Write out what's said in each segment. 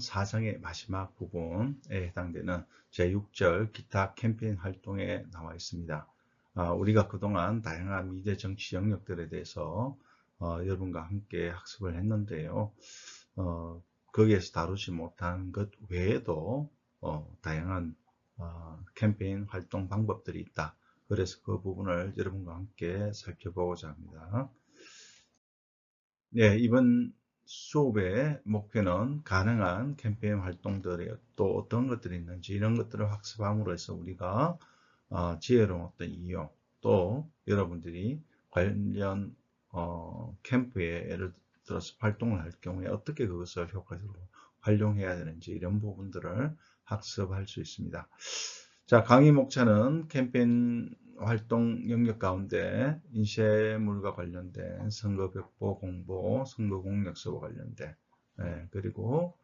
4장의 마지막 부분에 해당되는 제6절 기타 캠페인 활동에 나와 있습니다. 우리가 그동안 다양한 미래 정치 영역들에 대해서 여러분과 함께 학습을 했는데요. 거기에서 다루지 못한 것 외에도 다양한 캠페인 활동 방법들이 있다. 그래서 그 부분을 여러분과 함께 살펴보고자 합니다. 네, 이번 수업의 목표는 가능한 캠페인 활동들이 또 어떤 것들이 있는지 이런 것들을 학습함으로 해서 우리가 지혜로운 어떤 이용, 또 여러분들이 관련 캠프에 예를 들어서 활동을 할 경우에 어떻게 그것을 효과적으로 활용해야 되는지 이런 부분들을 학습할 수 있습니다. 자, 강의 목차는 캠페인 활동 영역 가운데 인쇄물과 관련된 선거벽보 공보, 선거공약서와 관련된 그리고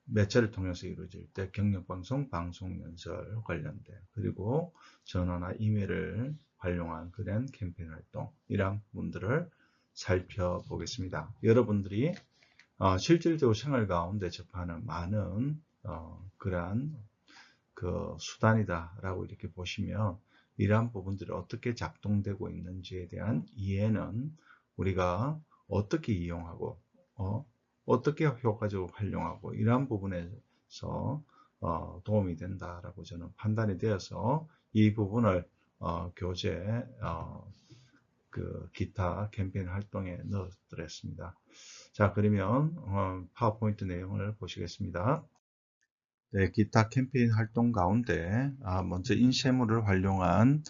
매체를 통해서 이루어질 때 경력방송, 방송연설 관련된 그리고 전화나 이메일을 활용한 그런 캠페인 활동 이러한 부분들을 살펴보겠습니다. 여러분들이 실질적으로 생활 가운데 접하는 많은 그러한 그 수단이다라고 이렇게 보시면 이러한 부분들이 어떻게 작동되고 있는지에 대한 이해는 우리가 어떻게 이용하고 어떻게 효과적으로 활용하고 이러한 부분에서 도움이 된다라고 저는 판단이 되어서 이 부분을 교재 그 기타 캠페인 활동에 넣어드렸습니다. 자, 그러면 파워포인트 내용을 보시겠습니다. 네, 기타 캠페인 활동 가운데 먼저 인쇄물을 활용한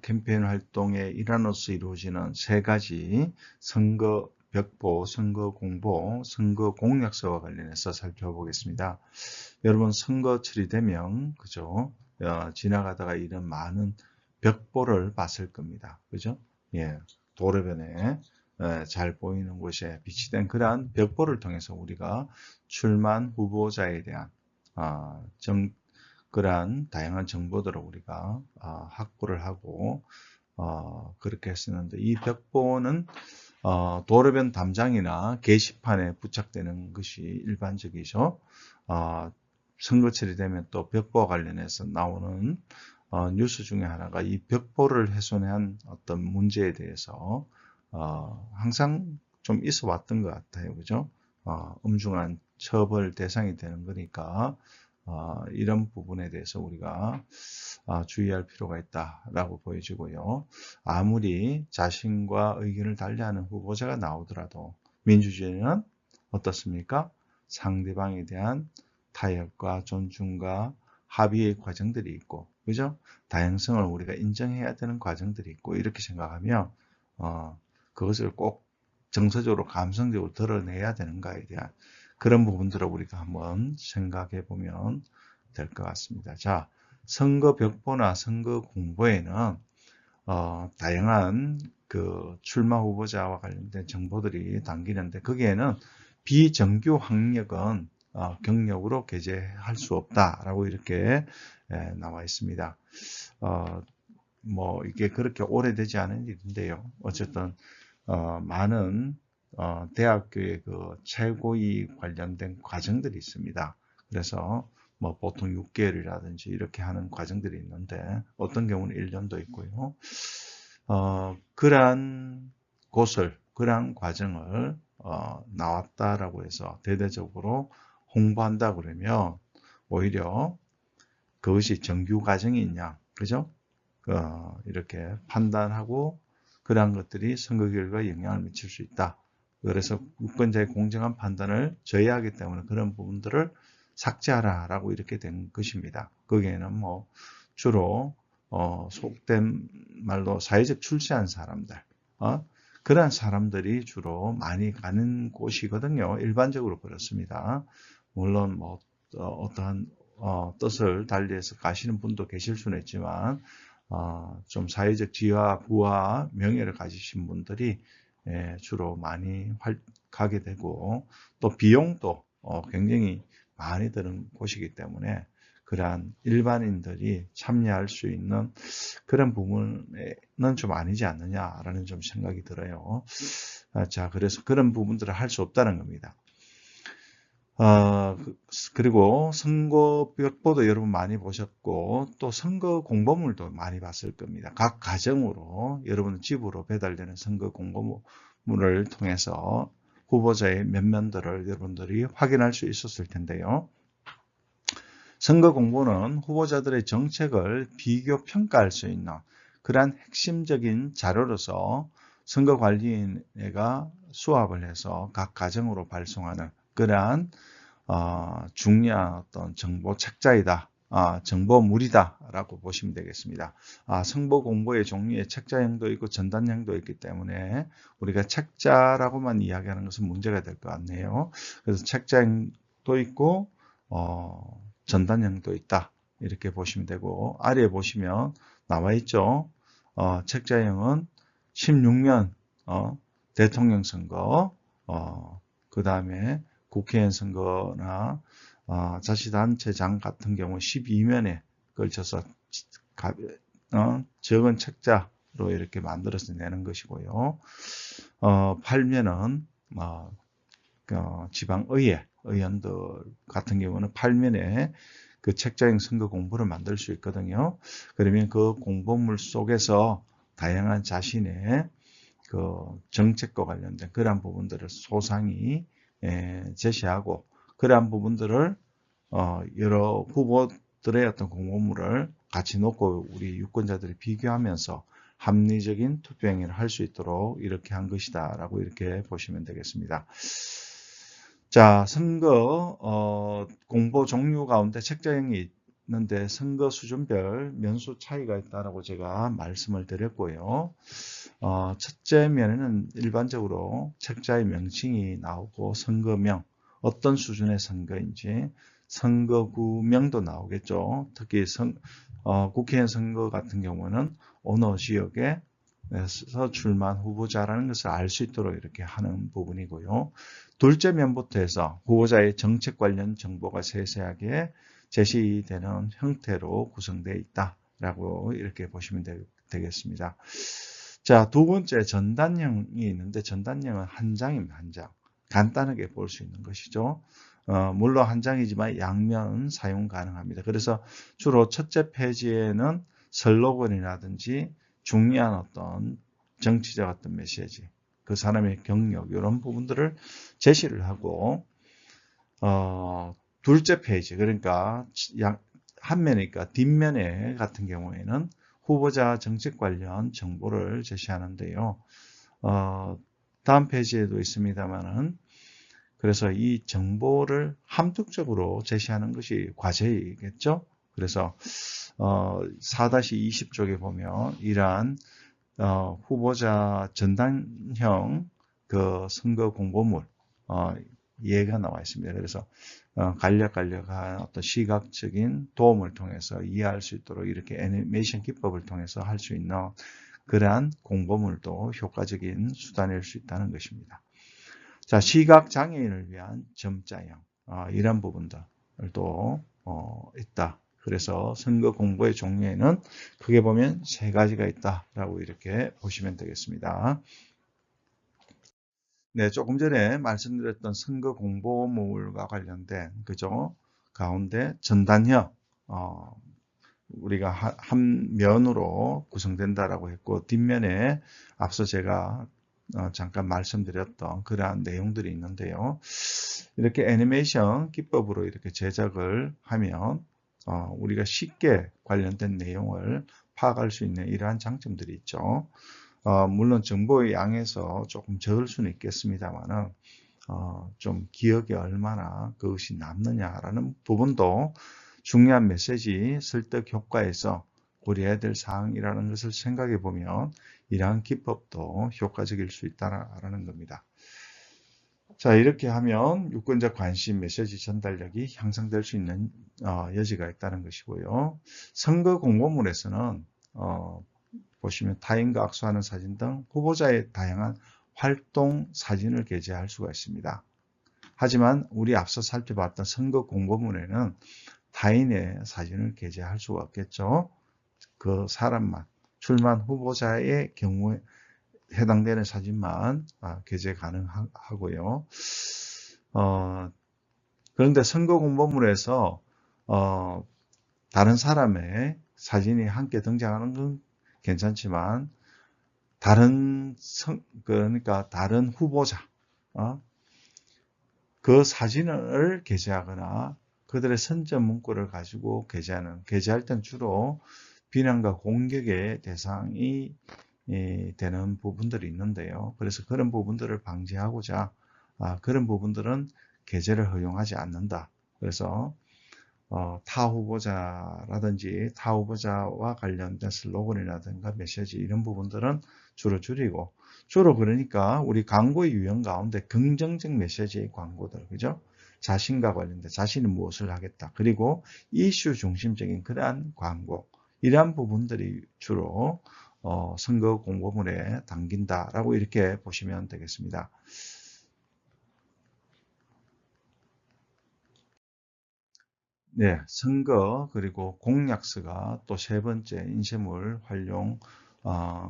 캠페인 활동의 일환으로서 이루어지는 세 가지 선거 벽보, 선거 공보, 선거 공약서와 관련해서 살펴보겠습니다. 여러분 선거철이 되면 그죠? 지나가다가 이런 많은 벽보를 봤을 겁니다. 그죠? 예, 도로변에 잘 보이는 곳에 비치된 그러한 벽보를 통해서 우리가 출마한 후보자에 대한 그러한 다양한 정보들을 우리가 확보를 하고 그렇게 했었는데 이 벽보는 도로변 담장이나 게시판에 부착되는 것이 일반적이죠. 선거철이 되면 또 벽보와 관련해서 나오는 뉴스 중에 하나가 이 벽보를 훼손한 어떤 문제에 대해서 항상 좀 있어 왔던 것 같아요. 그죠? 엄중한 처벌 대상이 되는 거니까 이런 부분에 대해서 우리가 주의할 필요가 있다라고 보여지고요. 아무리 자신과 의견을 달리하는 후보자가 나오더라도 민주주의는 어떻습니까? 상대방에 대한 타협과 존중과 합의의 과정들이 있고, 그죠? 다양성을 우리가 인정해야 되는 과정들이 있고, 이렇게 생각하면, 그것을 꼭 정서적으로, 감성적으로 드러내야 되는가에 대한 그런 부분들을 우리가 한번 생각해 보면 될 것 같습니다. 자, 선거 벽보나 선거 공보에는 다양한 그 출마 후보자와 관련된 정보들이 담기는데 거기에는 비정규 학력은 경력으로 게재할 수 없다라고 이렇게 나와 있습니다. 뭐 이게 그렇게 오래되지 않은 일인데요. 어쨌든 많은 대학교의 그 최고위 관련된 과정들이 있습니다. 그래서 뭐 보통 6개월이라든지 이렇게 하는 과정들이 있는데 어떤 경우는 1년도 있고요. 그러한 곳을, 그러한 과정을 나왔다라고 해서 대대적으로 홍보한다 그러면 오히려 그것이 정규 과정이 있냐, 그죠? 이렇게 판단하고 그러한 것들이 선거 결과에 영향을 미칠 수 있다. 그래서 유권자의 공정한 판단을 저해하기 때문에 그런 부분들을 삭제하라라고 이렇게 된 것입니다. 거기에는 뭐 주로 속된 말로 사회적 출세한 사람들, 그러한 사람들이 주로 많이 가는 곳이거든요. 일반적으로 그렇습니다. 물론 뭐 어떠한 뜻을 달리해서 가시는 분도 계실 수는 있지만 좀 사회적 지위와 부와 명예를 가지신 분들이 주로 많이 가게 되고 또 비용도 굉장히 많이 드는 곳이기 때문에 그러한 일반인들이 참여할 수 있는 그런 부분은 좀 아니지 않느냐라는 좀 생각이 들어요. 자, 그래서 그런 부분들을 할 수 없다는 겁니다. 그리고 선거벽보도 여러분 많이 보셨고, 또 선거 공보물도 많이 봤을 겁니다. 각 가정으로 여러분 집으로 배달되는 선거 공보물을 통해서 후보자의 면면들을 여러분들이 확인할 수 있었을 텐데요. 선거 공보는 후보자들의 정책을 비교 평가할 수 있는 그러한 핵심적인 자료로서 선거관리위원회가 수합을 해서 각 가정으로 발송하는 그러한 중요한 어떤 정보 책자이다. 정보물이다 라고 보시면 되겠습니다. 선거 공보의 종류에 책자형도 있고 전단형도 있기 때문에 우리가 책자라고만 이야기하는 것은 문제가 될 것 같네요. 그래서 책자형도 있고 전단형도 있다 이렇게 보시면 되고, 아래에 보시면 나와 있죠. 책자형은 16년 대통령 선거, 그 다음에 국회의원 선거나 자치단체장 같은 경우 12면에 걸쳐서 적은 책자로 이렇게 만들어서 내는 것이고요. 8면은 지방의회 의원들 같은 경우는 8면에 그 책자형 선거 공보를 만들 수 있거든요. 그러면 그 공보물 속에서 다양한 자신의 그 정책과 관련된 그러한 부분들을 소상히 제시하고, 그러한 부분들을 여러 후보들의 어떤 공보물을 같이 놓고 우리 유권자들이 비교하면서 합리적인 투표 행위를 할 수 있도록 이렇게 한 것이다 라고 이렇게 보시면 되겠습니다. 자, 선거 공보 종류 가운데 책자형이 있는데 선거 수준별 면수 차이가 있다라고 제가 말씀을 드렸고요. 첫째 면에는 일반적으로 책자의 명칭이 나오고 선거명, 어떤 수준의 선거인지 선거구명도 나오겠죠. 특히 국회의원 선거 같은 경우는 어느 지역에서 출마한 후보자라는 것을 알 수 있도록 이렇게 하는 부분이고요. 둘째 면부터 해서 후보자의 정책 관련 정보가 세세하게 제시되는 형태로 구성되어 있다라고 이렇게 보시면 되겠습니다. 자, 두 번째 전단형이 있는데 전단형은 한 장입니다. 한 장. 간단하게 볼 수 있는 것이죠. 물론 한 장이지만 양면 사용 가능합니다. 그래서 주로 첫째 페이지에는 슬로건이라든지 중요한 어떤 정치적 어떤 메시지, 그 사람의 경력 이런 부분들을 제시를 하고, 둘째 페이지, 그러니까 한 면이니까 뒷면에 같은 경우에는 후보자 정책 관련 정보를 제시하는데요. 다음 페이지에도 있습니다만은, 그래서 이 정보를 함축적으로 제시하는 것이 과제이겠죠. 그래서 4-20쪽에 보면 이러한 후보자 전단형 그 선거 공보물 예가 나와 있습니다. 그래서 간략한 어떤 시각적인 도움을 통해서 이해할 수 있도록 이렇게 애니메이션 기법을 통해서 할 수 있는 그러한 공보물도 효과적인 수단일 수 있다는 것입니다. 자, 시각장애인을 위한 점자형 이런 부분들도 있다. 그래서 선거 공보의 종류에는 크게 보면 세 가지가 있다라고 이렇게 보시면 되겠습니다. 네, 조금 전에 말씀드렸던 선거 공보물과 관련된 그죠? 가운데 전단형 우리가 한 면으로 구성된다라고 했고, 뒷면에 앞서 제가 잠깐 말씀드렸던 그러한 내용들이 있는데요. 이렇게 애니메이션 기법으로 이렇게 제작을 하면 우리가 쉽게 관련된 내용을 파악할 수 있는 이러한 장점들이 있죠. 물론 정보의 양에서 조금 적을 수는 있겠습니다만은 좀 기억에 얼마나 그것이 남느냐라는 부분도 중요한 메시지 설득 효과에서 고려해야 될 사항이라는 것을 생각해 보면 이러한 기법도 효과적일 수 있다는 겁니다. 자, 이렇게 하면 유권자 관심 메시지 전달력이 향상될 수 있는 여지가 있다는 것이고요. 선거 공보물에서는 보시면 타인과 악수하는 사진 등 후보자의 다양한 활동 사진을 게재할 수가 있습니다. 하지만 우리 앞서 살펴봤던 선거 공보물에는 타인의 사진을 게재할 수가 없겠죠. 그 사람만, 출마한 후보자의 경우에 해당되는 사진만 게재 가능하고요. 그런데 선거 공보물에서 다른 사람의 사진이 함께 등장하는 건 괜찮지만 그러니까 다른 후보자, 그 사진을 게재하거나 그들의 선전 문구를 가지고 게재할 때는 주로 비난과 공격의 대상이 되는 부분들이 있는데요. 그래서 그런 부분들을 방지하고자 그런 부분들은 게재를 허용하지 않는다. 그래서 타 후보자라든지 타 후보자와 관련된 슬로건이라든가 메시지 이런 부분들은 주로 줄이고, 주로 그러니까 우리 광고의 유형 가운데 긍정적 메시지의 광고들, 그죠? 자신과 관련된 자신이 무엇을 하겠다. 그리고 이슈 중심적인 그러한 광고, 이러한 부분들이 주로 선거 공보물에 담긴다라고 이렇게 보시면 되겠습니다. 네, 선거 그리고 공약서가 또 세 번째 인쇄물 활용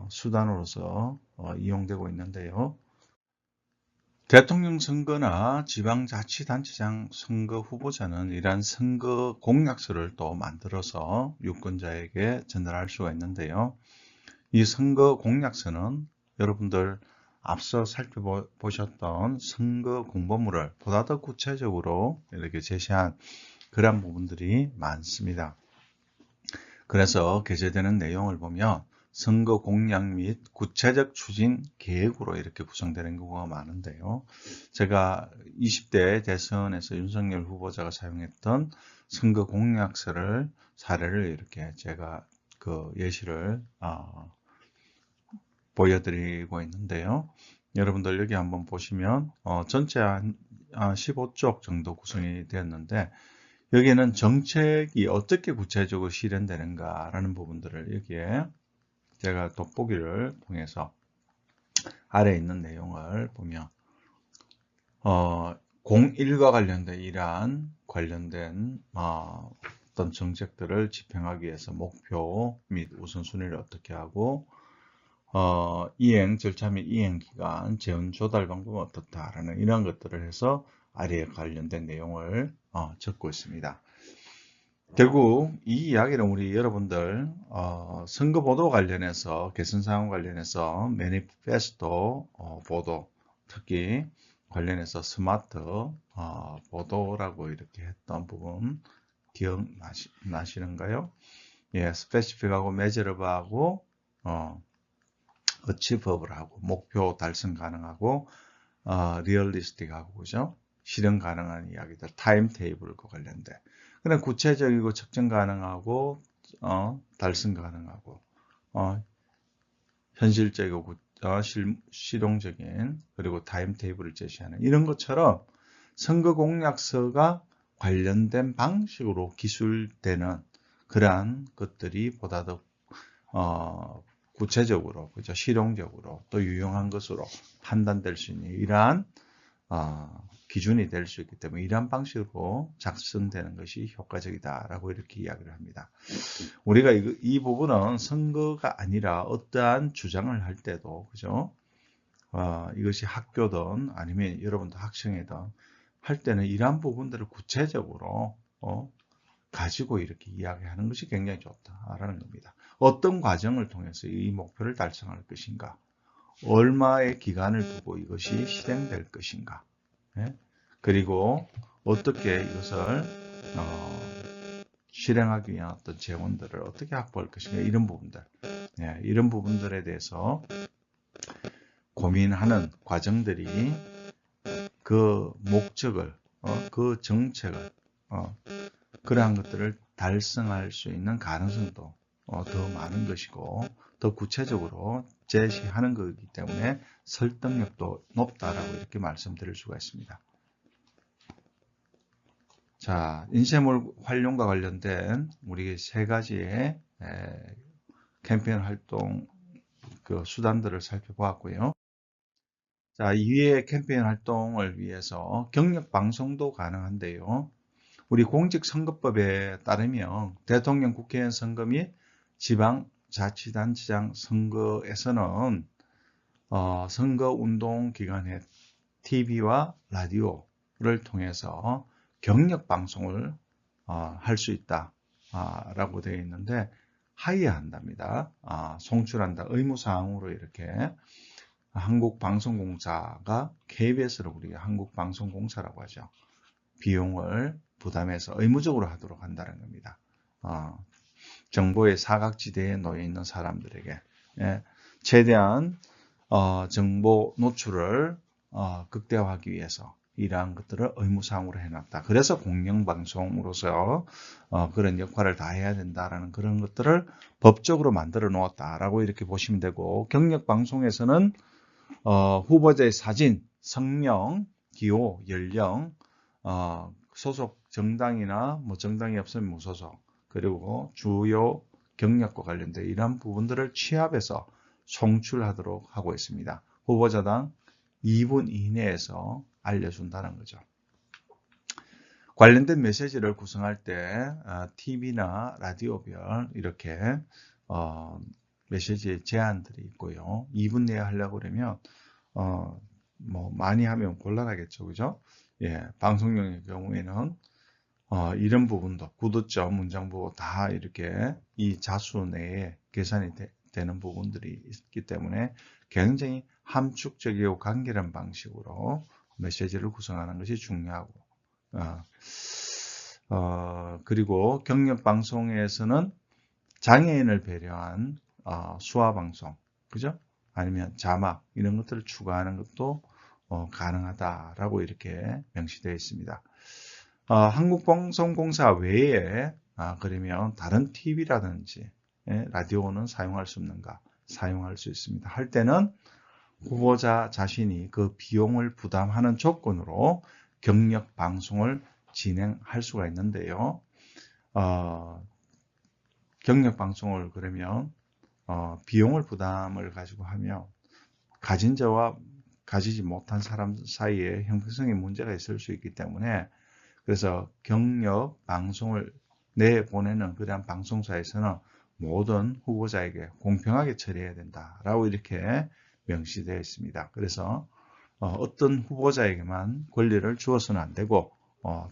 수단으로서 이용되고 있는데요. 대통령 선거나 지방자치단체장 선거 후보자는 이러한 선거 공약서를 또 만들어서 유권자에게 전달할 수가 있는데요. 이 선거 공약서는 여러분들 앞서 살펴보셨던 선거 공보물을 보다 더 구체적으로 이렇게 제시한 그런 부분들이 많습니다. 그래서 게재되는 내용을 보면 선거 공약 및 구체적 추진 계획으로 이렇게 구성되는 경우가 많은데요. 제가 20대 대선에서 윤석열 후보자가 사용했던 선거 공약서를 사례를 이렇게 제가 그 예시를 보여드리고 있는데요. 여러분들 여기 한번 보시면 전체 한 15쪽 정도 구성이 되었는데, 여기에는 정책이 어떻게 구체적으로 실현되는가라는 부분들을 여기에 제가 돋보기를 통해서 아래에 있는 내용을 보면 01과 관련된 이러한 관련된 어떤 정책들을 집행하기 위해서 목표 및 우선순위를 어떻게 하고 이행 절차 및 이행 기간, 재원 조달 방법은 어떻다라는 이런 것들을 해서 아래에 관련된 내용을 적고 있습니다. 결국 이 이야기는 우리 여러분들 선거보도 관련해서 개선 사항 관련해서 매니페스토 보도, 특히 관련해서 스마트 보도라고 이렇게 했던 부분 기억나시는가요? 예, 스페시픽하고 메저러블하고 어치버블하고 목표 달성 가능하고 리얼리스틱하고, 그죠? 실현 가능한 이야기들, 타임 테이블과 관련된. 그냥 구체적이고 측정 가능하고 달성 가능하고 현실적이고 실용적인, 그리고 타임 테이블을 제시하는 이런 것처럼 선거 공약서가 관련된 방식으로 기술되는 그러한 것들이 보다 더 구체적으로, 그죠? 실용적으로 또 유용한 것으로 판단될 수 있는 이러한 기준이 될 수 있기 때문에 이러한 방식으로 작성되는 것이 효과적이다라고 이렇게 이야기를 합니다. 우리가 이 부분은 선거가 아니라 어떠한 주장을 할 때도, 그죠? 이것이 학교든 아니면 여러분도 학생이든 할 때는 이러한 부분들을 구체적으로 가지고 이렇게 이야기하는 것이 굉장히 좋다라는 겁니다. 어떤 과정을 통해서 이 목표를 달성할 것인가, 얼마의 기간을 두고 이것이 실행될 것인가, 그리고 어떻게 이것을 실행하기 위한 어떤 재원들을 어떻게 확보할 것인가, 이런 부분들, 이런 부분들에 대해서 고민하는 과정들이 그 목적을, 그 정책을, 그러한 것들을 달성할 수 있는 가능성도 더 많은 것이고 더 구체적으로 제시하는 것이기 때문에 설득력도 높다라고 이렇게 말씀드릴 수가 있습니다. 자, 인쇄물 활용과 관련된 우리 세 가지의 캠페인 활동 그 수단들을 살펴보았고요. 자, 이외의 캠페인 활동을 위해서 경력 방송도 가능한데요. 우리 공직선거법에 따르면 대통령, 국회의원 선거 및 지방자치단체장 선거에서는 선거운동 기간에 TV와 라디오를 통해서 경력 방송을 할 수 있다 라고 되어 있는데 하이한답니다. 송출한다. 의무사항으로 이렇게 한국방송공사가 KBS를 우리가 한국방송공사라고 하죠. 비용을 부담해서 의무적으로 하도록 한다는 겁니다. 정보의 사각지대에 놓여 있는 사람들에게 최대한 정보 노출을 극대화하기 위해서 이러한 것들을 의무사항으로 해놨다. 그래서 공영방송으로서 그런 역할을 다 해야 된다라는 그런 것들을 법적으로 만들어 놓았다라고 이렇게 보시면 되고, 경력방송에서는 후보자의 사진, 성명, 기호, 연령, 소속 정당이나 뭐 정당이 없으면 무소속, 그리고 주요 경력과 관련된 이러한 부분들을 취합해서 송출하도록 하고 있습니다. 후보자당 2분 이내에서 알려준다는 거죠. 관련된 메시지를 구성할 때 TV나 라디오별 이렇게 메시지의 제한들이 있고요. 2분 내에 하려고 그러면 뭐 많이 하면 곤란하겠죠, 그죠? 예, 방송용의 경우에는 이런 부분도 구두점, 문장부 다 이렇게 이 자수 내에 계산이 되는 부분들이 있기 때문에 굉장히 함축적이고 간결한 방식으로 메시지를 구성하는 것이 중요하고, 그리고 경력방송에서는 장애인을 배려한 수화방송, 그죠? 아니면 자막 이런 것들을 추가하는 것도 가능하다라고 이렇게 명시되어 있습니다. 한국방송공사 외에 그러면 다른 TV라든지 라디오는 사용할 수 없는가? 사용할 수 있습니다. 할 때는 후보자 자신이 그 비용을 부담하는 조건으로 경력 방송을 진행할 수가 있는데요. 경력 방송을 그러면 비용을 부담을 가지고 하면 가진 자와 가지지 못한 사람 사이에 형평성의 문제가 있을 수 있기 때문에, 그래서 경력 방송을 내보내는 그러한 방송사에서는 모든 후보자에게 공평하게 처리해야 된다라고 이렇게 명시되어 있습니다. 그래서 어떤 후보자에게만 권리를 주어서는 안 되고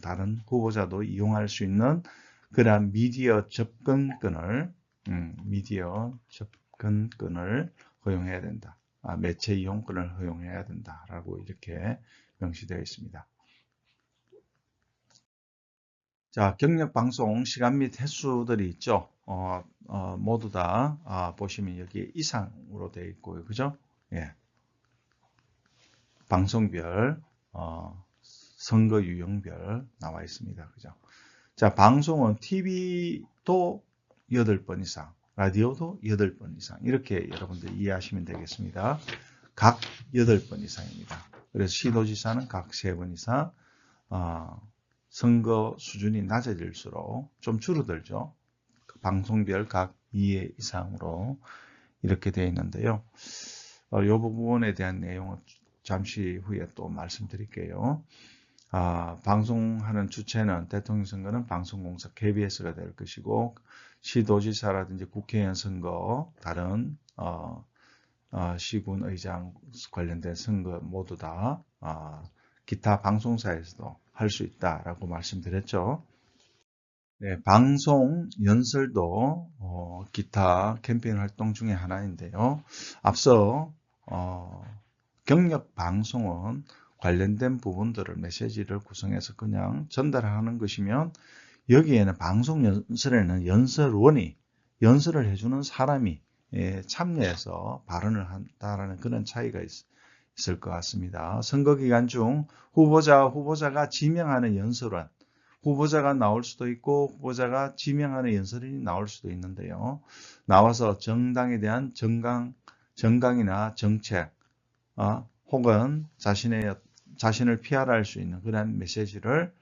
다른 후보자도 이용할 수 있는 그러한 미디어 접근권을 허용해야 된다. 매체 이용권을 허용해야 된다라고 이렇게 명시되어 있습니다. 자, 경력 방송 시간 및 횟수들이 있죠. 모두 다 보시면 여기 이상으로 되어 있고요, 그죠? 예. 방송별, 선거 유형별 나와 있습니다, 그죠? 자, 방송은 TV도 8번 이상, 라디오도 8번 이상, 이렇게 여러분들 이해하시면 되겠습니다. 각 8번 이상입니다. 그래서 시도지사는 각 3번 이상, 선거 수준이 낮아질수록 좀 줄어들죠. 방송별 각 2회 이상으로 이렇게 되어 있는데요. 이 부분에 대한 내용은 잠시 후에 또 말씀드릴게요. 방송하는 주체는 대통령 선거는 방송공사 KBS가 될 것이고, 시도지사라든지 국회의원 선거, 다른 시군 의장 관련된 선거 모두 다 기타 방송사에서도 할 수 있다라고 말씀드렸죠. 네, 방송 연설도 기타 캠페인 활동 중에 하나인데요. 앞서 경력 방송은 관련된 부분들을 메시지를 구성해서 그냥 전달하는 것이면, 여기에는 방송 연설에는 연설원이 연설을 해주는 사람이 참여해서 발언을 한다라는 그런 차이가 있을 것 같습니다. 선거 기간 중 후보자가 지명하는 연설원, 후보자가 나올 수도 있고 후보자가 지명하는 연설인이 나올 수도 있는데요. 나와서 정당에 대한 정강이나 정책, 혹은 자신을 PR할 수 있는 그런 메시지를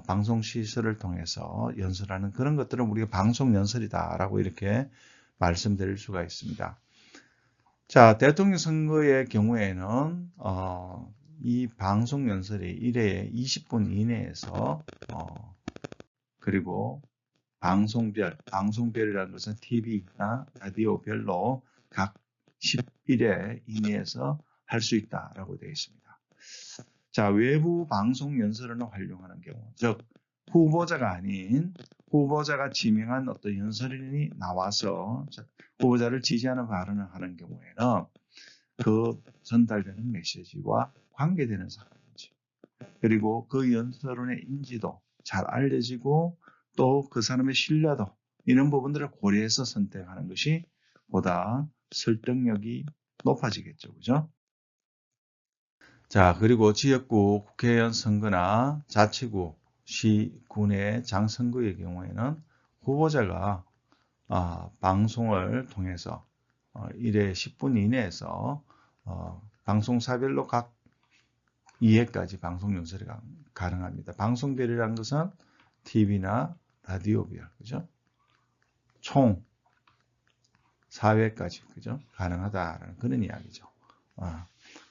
방송 시설을 통해서 연설하는 그런 것들은 우리가 방송 연설이다라고 이렇게 말씀드릴 수가 있습니다. 자, 대통령 선거의 경우에는 이 방송 연설이 1회에 20분 이내에서 그리고 방송별이라는 것은 TV나 라디오별로 각 11회 이내에서 할 수 있다라고 되어 있습니다. 자, 외부 방송 연설을 활용하는 경우, 즉 후보자가 아닌 후보자가 지명한 어떤 연설인이 나와서 후보자를 지지하는 발언을 하는 경우에는 그 전달되는 메시지와 관계되는 사람인지, 그리고 그 연설원의 인지도, 잘 알려지고 또 그 사람의 신뢰도, 이런 부분들을 고려해서 선택하는 것이 보다 설득력이 높아지겠죠. 그죠? 자, 그리고 지역구 국회의원 선거나 자치구, 시, 군의 장선거의 경우에는 후보자가 방송을 통해서 1회 10분 이내에서 방송사별로 각 2회까지 방송 연설이 가능합니다. 방송별이라는 것은 TV나 라디오별, 그죠? 총 4회까지, 그죠? 가능하다라는 그런 이야기죠.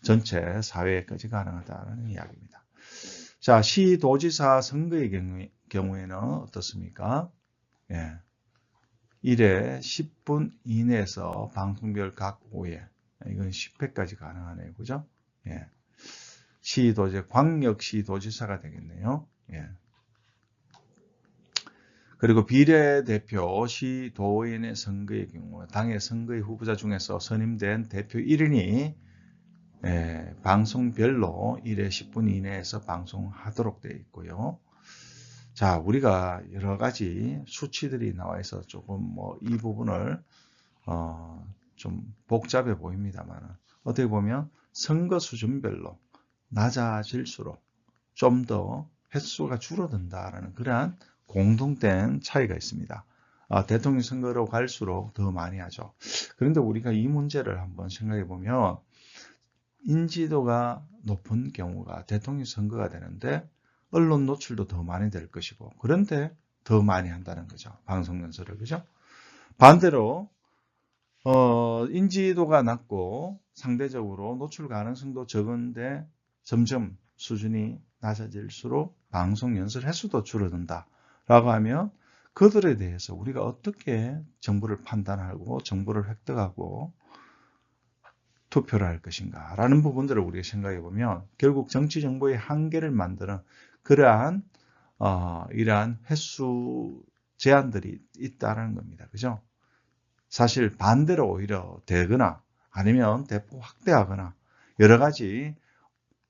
전체 4회까지 가능하다는 이야기입니다. 자, 시도지사 선거의 경우에는 어떻습니까? 예. 1회 10분 이내에서 방송별 각 5회. 이건 10회까지 가능하네요. 그죠? 예. 광역시도지사가 되겠네요. 예. 그리고 비례대표 시도의원의 선거의 경우, 당의 선거의 후보자 중에서 선임된 대표 1인이 방송별로 1회 10분 이내에서 방송하도록 되어 있고요. 자, 우리가 여러 가지 수치들이 나와 있어서 조금 이 부분을 좀 복잡해 보입니다만, 어떻게 보면 선거 수준별로 낮아질수록 좀 더 횟수가 줄어든다라는 그러한 공통된 차이가 있습니다. 대통령 선거로 갈수록 더 많이 하죠. 그런데 우리가 이 문제를 한번 생각해 보면, 인지도가 높은 경우가 대통령 선거가 되는데 언론 노출도 더 많이 될 것이고, 그런데 더 많이 한다는 거죠. 방송 연설을. 그죠? 반대로 인지도가 낮고 상대적으로 노출 가능성도 적은데 점점 수준이 낮아질수록 방송 연설 횟수도 줄어든다 라고 하면, 그들에 대해서 우리가 어떻게 정보를 판단하고 정보를 획득하고 투표를 할 것인가 라는 부분들을 우리가 생각해 보면, 결국 정치 정보의 한계를 만드는 그러한 이러한 횟수 제한들이 있다는 겁니다. 그죠? 사실 반대로 오히려 되거나 아니면 대폭 확대하거나 여러 가지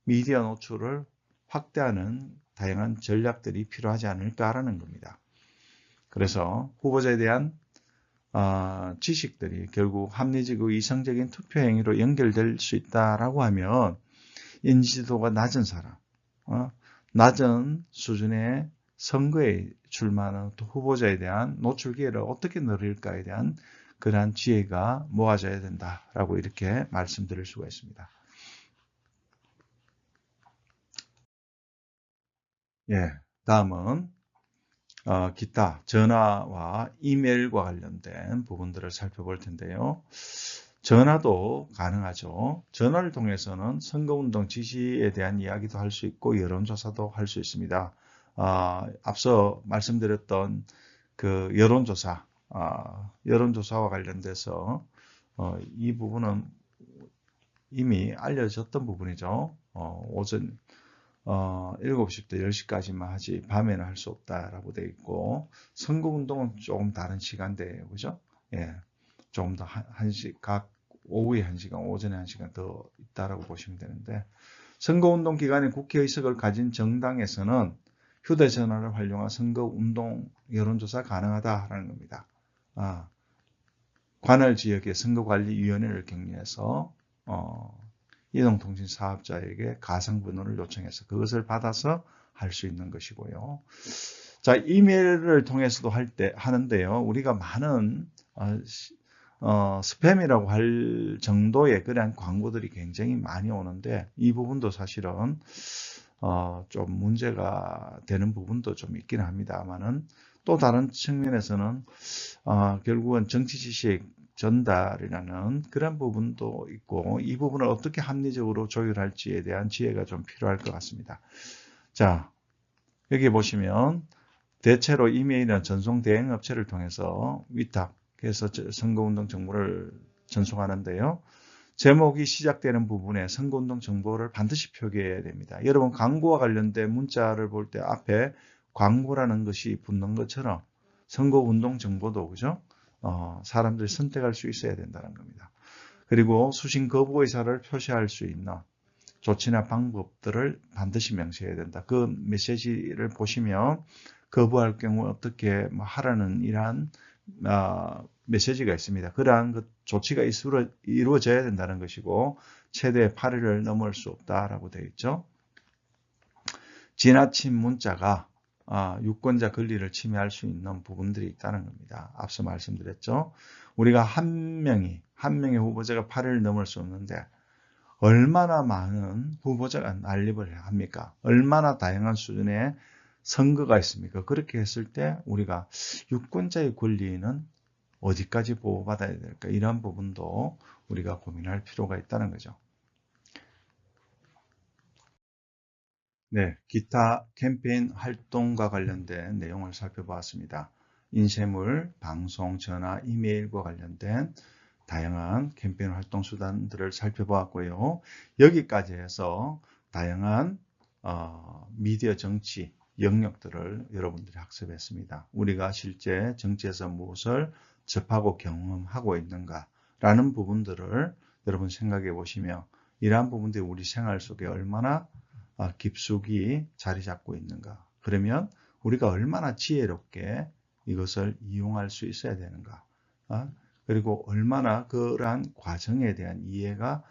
미디어 노출을 확대하는 다양한 전략들이 필요하지 않을까라는 겁니다. 그래서 후보자에 대한 지식들이 결국 합리적이고 이성적인 투표 행위로 연결될 수 있다라고 하면, 인지도가 낮은 사람, 낮은 수준의 선거에 출마하는 후보자에 대한 노출 기회를 어떻게 늘릴까에 대한 그러한 지혜가 모아져야 된다라고 이렇게 말씀드릴 수가 있습니다. 예, 다음은 기타 전화와 이메일과 관련된 부분들을 살펴볼 텐데요. 전화도 가능하죠. 전화를 통해서는 선거운동 지지에 대한 이야기도 할 수 있고 여론조사도 할 수 있습니다. 앞서 말씀드렸던 그 여론조사와 관련돼서 이 부분은 이미 알려졌던 부분이죠. 오전 7시부터 10시까지만 하지 밤에는 할 수 없다라고 되어 있고, 선거운동은 조금 다른 시간대예요. 그죠? 예. 조금 더 각 오후에 1시간, 오전에 1시간 더 있다라고 보시면 되는데, 선거운동 기간에 국회의석을 가진 정당에서는 휴대전화를 활용한 선거운동 여론조사 가능하다라는 겁니다. 관할 지역의 선거관리위원회를 격려해서 이동통신 사업자에게 가상번호를 요청해서 그것을 받아서 할 수 있는 것이고요. 자, 이메일을 통해서도 하는데요. 우리가 많은 스팸이라고 할 정도의 그런 광고들이 굉장히 많이 오는데, 이 부분도 사실은 좀 문제가 되는 부분도 좀 있긴 합니다만은, 또 다른 측면에서는 결국은 정치 지식 전달이라는 그런 부분도 있고, 이 부분을 어떻게 합리적으로 조율할지에 대한 지혜가 좀 필요할 것 같습니다. 자, 여기 보시면 대체로 이메일은 전송 대행업체를 통해서 위탁해서 선거운동 정보를 전송하는데요. 제목이 시작되는 부분에 선거운동 정보를 반드시 표기해야 됩니다. 여러분 광고와 관련된 문자를 볼 때 앞에 광고라는 것이 붙는 것처럼 선거운동 정보도 그죠? 사람들이 선택할 수 있어야 된다는 겁니다. 그리고 수신 거부 의사를 표시할 수 있는 조치나 방법들을 반드시 명시해야 된다. 그 메시지를 보시면 거부할 경우 어떻게 하라는 이러한 메시지가 있습니다. 그러한 그 조치가 이루어져야 된다는 것이고 최대 8일을 넘을 수 없다라고 되어 있죠. 지나친 문자가 유권자 권리를 침해할 수 있는 부분들이 있다는 겁니다. 앞서 말씀드렸죠. 우리가 한 명의 후보자가 8일을 넘을 수 없는데 얼마나 많은 후보자가 난립을 합니까? 얼마나 다양한 수준의 선거가 있습니까? 그렇게 했을 때 우리가 유권자의 권리는 어디까지 보호받아야 될까? 이런 부분도 우리가 고민할 필요가 있다는 거죠. 네, 기타 캠페인 활동과 관련된 내용을 살펴보았습니다. 인쇄물, 방송, 전화, 이메일과 관련된 다양한 캠페인 활동 수단들을 살펴보았고요. 여기까지 해서 다양한 미디어 정치 영역들을 여러분들이 학습했습니다. 우리가 실제 정치에서 무엇을 접하고 경험하고 있는가라는 부분들을 여러분 생각해 보시며 이러한 부분들이 우리 생활 속에 얼마나 깊숙이 자리 잡고 있는가. 그러면 우리가 얼마나 지혜롭게 이것을 이용할 수 있어야 되는가. 그리고 얼마나 그러한 과정에 대한 이해가